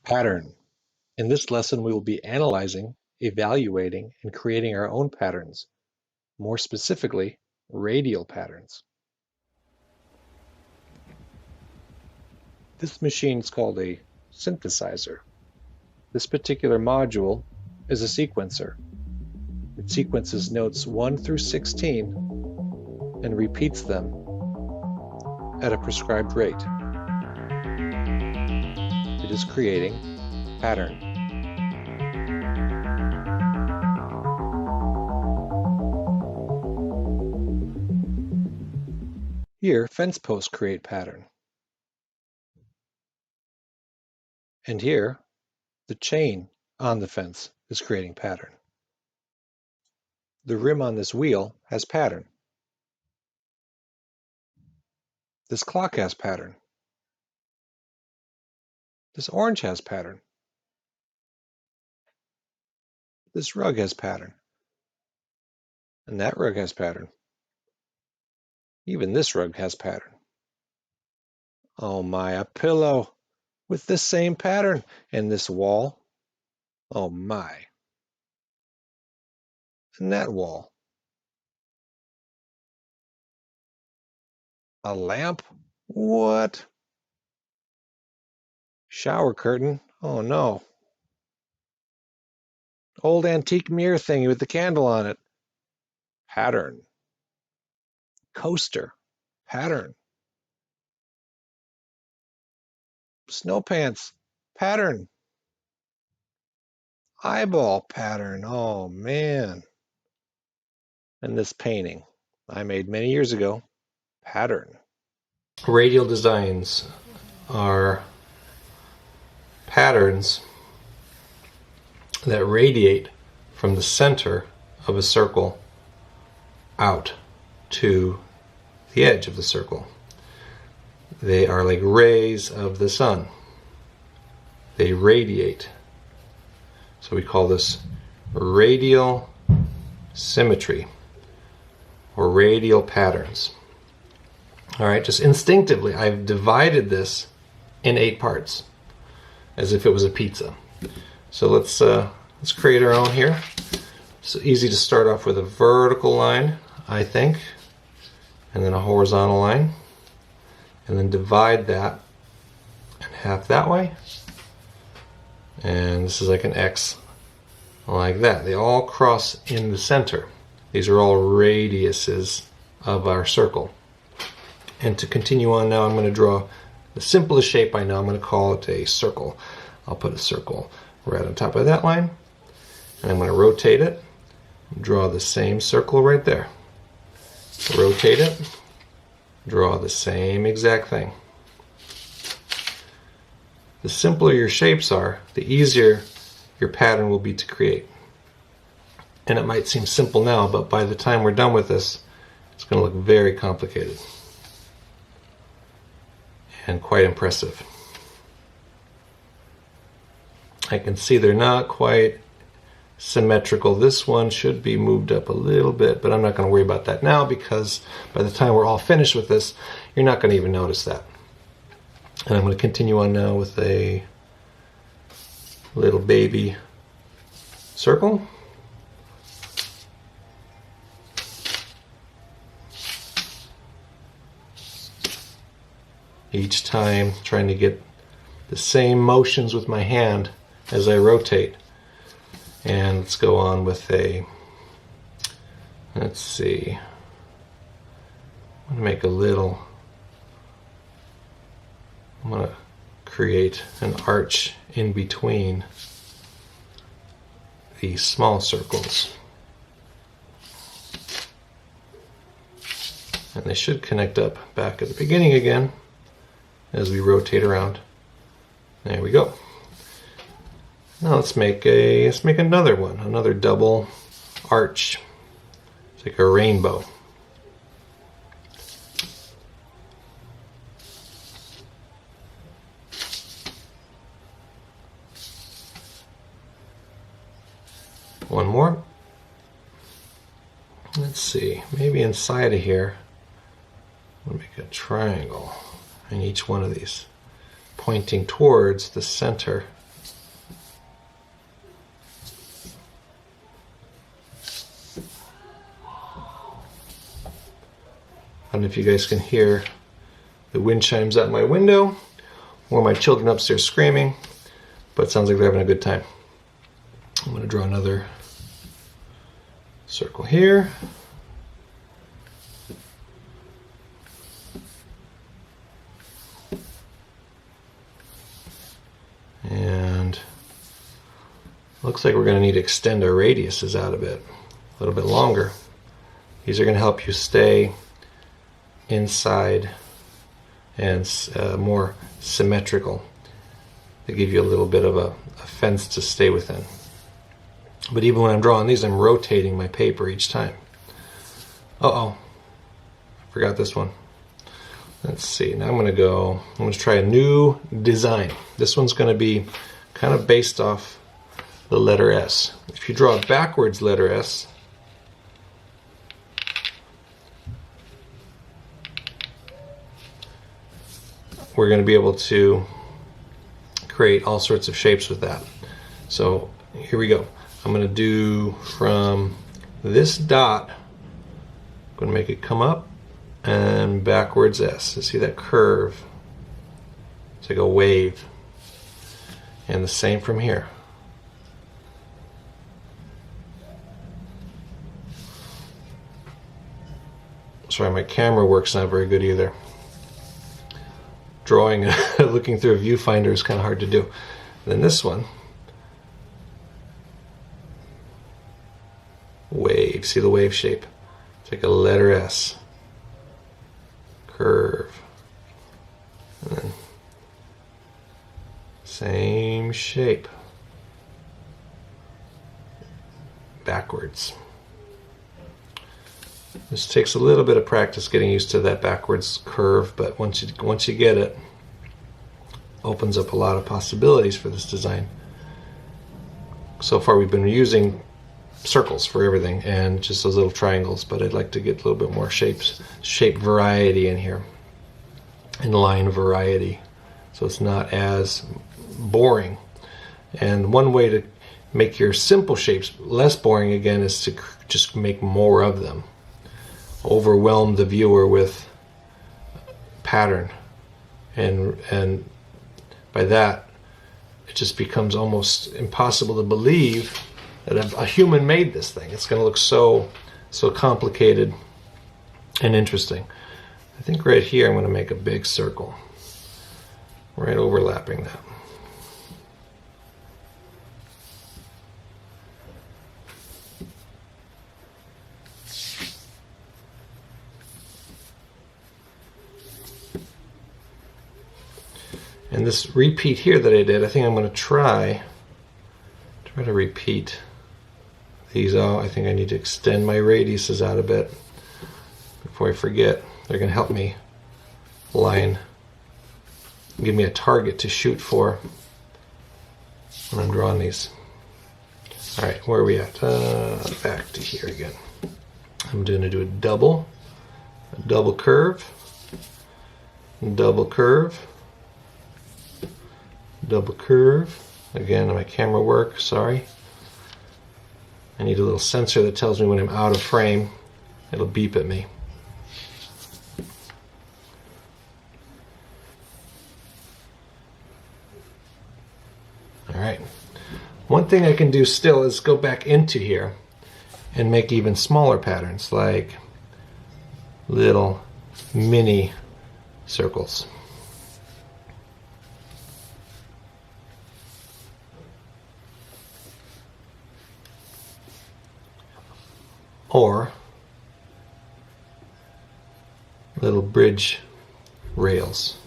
Pattern. In this lesson, we will be analyzing, evaluating, and creating our own patterns, more specifically, radial patterns. This machine is called a synthesizer. This particular module is a sequencer. It sequences notes 1 through 16 and repeats them at a prescribed rate. It is creating pattern. Here, fence posts create pattern. And here, the chain on the fence is creating pattern. The rim on this wheel has pattern. This clock has pattern. This orange has pattern. This rug has pattern. And that rug has pattern. Even this rug has pattern. Oh my, a pillow with this same pattern. And this wall. Oh my. And that wall. A lamp? What? Shower curtain? Oh no. Old antique mirror thingy with the candle on it. Pattern. Coaster. Pattern. Snow pants. Pattern. Eyeball pattern. Oh man. And this painting I made many years ago. Pattern. Radial designs are patterns that radiate from the center of a circle out to the edge of the circle. They are like rays of the sun. They radiate. So we call this radial symmetry or radial patterns. All right, just instinctively, I've divided this in 8 parts as if it was a pizza. So let's create our own here. It's easy to start off with a vertical line, I think, and then a horizontal line, and then divide that in half that way. And this is like an X, like that. They all cross in the center. These are all radiuses of our circle. And to continue on now, I'm going to draw the simplest shape I know. I'm going to call it a circle. I'll put a circle right on top of that line, and I'm going to rotate it, draw the same circle right there. Rotate it, draw the same exact thing. The simpler your shapes are, the easier your pattern will be to create. And it might seem simple now, but by the time we're done with this, it's going to look very complicated and quite impressive. I can see they're not quite symmetrical. This one should be moved up a little bit, but I'm not going to worry about that now because by the time we're all finished with this, you're not going to even notice that. And I'm going to continue on now with a little baby circle. Each time trying to get the same motions with my hand as I rotate. And let's go on with let's see, I'm going to create an arch in between these small circles. And they should connect up back at the beginning again as we rotate around. There we go. Now let's make another one, another double arch. It's like a rainbow. One more. Let's see, maybe inside of here, we'll make a triangle in each one of these, pointing towards the center I don't know if you guys can hear the wind chimes out my window or my children upstairs screaming, but it sounds like they're having a good time. I'm going to draw another circle here. And looks like we're going to need to extend our radiuses out a bit, a little bit longer. These are going to help you stay inside and more symmetrical. They give you a little bit of a fence to stay within. But even when I'm drawing these, I'm rotating my paper each time. Uh-oh, I forgot this one. Let's see, now I'm going to try a new design. This one's going to be kind of based off the letter S. If you draw a backwards letter S, we're going to be able to create all sorts of shapes with that. So here we go. I'm going to do from this dot, I'm going to make it come up and backwards S. You see that curve? It's like a wave. And the same from here. Sorry, my camera work's not very good either. Drawing, looking through a viewfinder is kind of hard to do. And then this one, wave. See the wave shape? It's like a letter S. Curve. And then same shape. Backwards. This takes a little bit of practice getting used to that backwards curve, but once you get it, opens up a lot of possibilities for this design. So far we've been using circles for everything and just those little triangles, but I'd like to get a little bit more shape variety in here, and line variety, so it's not as boring. And one way to make your simple shapes less boring again is to just make more of them. Overwhelm the viewer with pattern, and by that it just becomes almost impossible to believe that a human made this thing. It's going to look so complicated and interesting. I think right here I'm going to make a big circle, right overlapping that. And this repeat here that I did, I think I'm going to try to repeat these all. I think I need to extend my radiuses out a bit before I forget. They're going to help me give me a target to shoot for when I'm drawing these. All right, where are we at? Back to here again. I'm going to do a double curve, double curve, double curve. Again, my camera work, sorry. I need a little sensor that tells me when I'm out of frame. It'll beep at me. All right. One thing I can do still is go back into here and make even smaller patterns, like little mini circles. Or little bridge rails.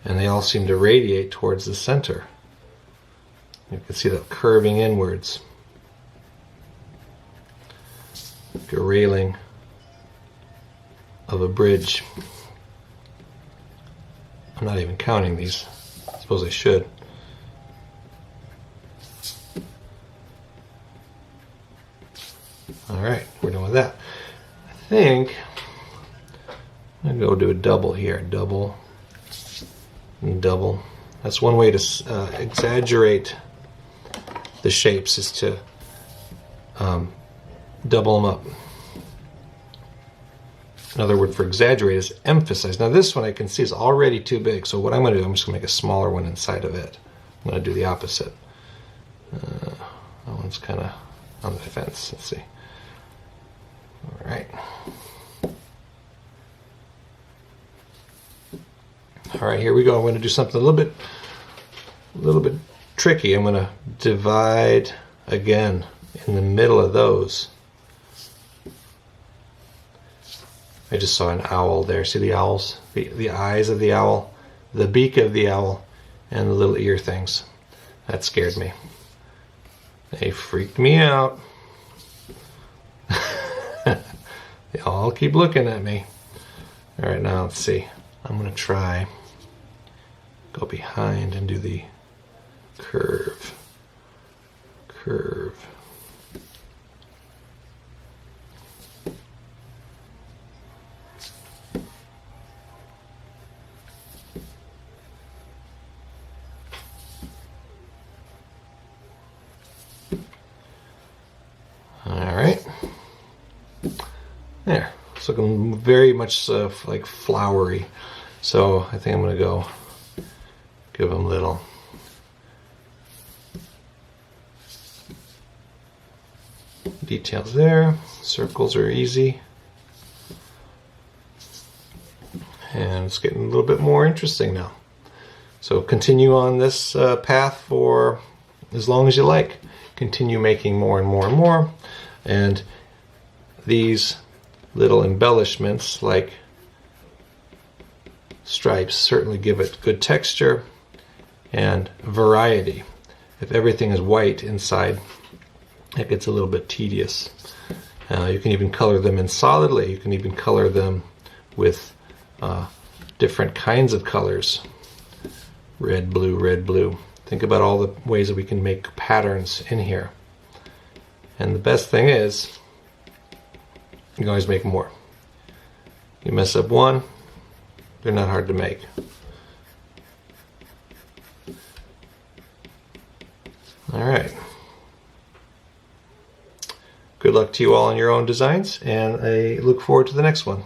And they all seem to radiate towards the center. You can see that curving inwards. Like a railing of a bridge. I'm not even counting these. I suppose I should. Alright, we're done with that. I think I'm going to go do a double here. Double and double. That's one way to exaggerate the shapes, is to double them up. Another word for exaggerate is emphasize. Now this one I can see is already too big, so what I'm going to do, I'm just going to make a smaller one inside of it. I'm going to do the opposite. That one's kind of on the fence. Let's see. All right. All right, here we go. I'm going to do something a little bit tricky. I'm going to divide again in the middle of those. I just saw an owl there. See the owls? The eyes of the owl, the beak of the owl, and the little ear things. That scared me. They freaked me out. They all keep looking at me. All right, now let's see. I'm going to try go behind and do the curve. Curve. Alright, there, it's looking very much like flowery, so I think I'm going to go give them little details there. Circles are easy, and it's getting a little bit more interesting now. So continue on this path for as long as you like. Continue making more and more and more. And these little embellishments like stripes certainly give it good texture and variety. If everything is white inside, it gets a little bit tedious. You can even color them in solidly. You can even color them with different kinds of colors. Red, blue, red, blue. Think about all the ways that we can make patterns in here. And the best thing is, you can always make more. You mess up one, they're not hard to make. All right. Good luck to you all on your own designs, and I look forward to the next one.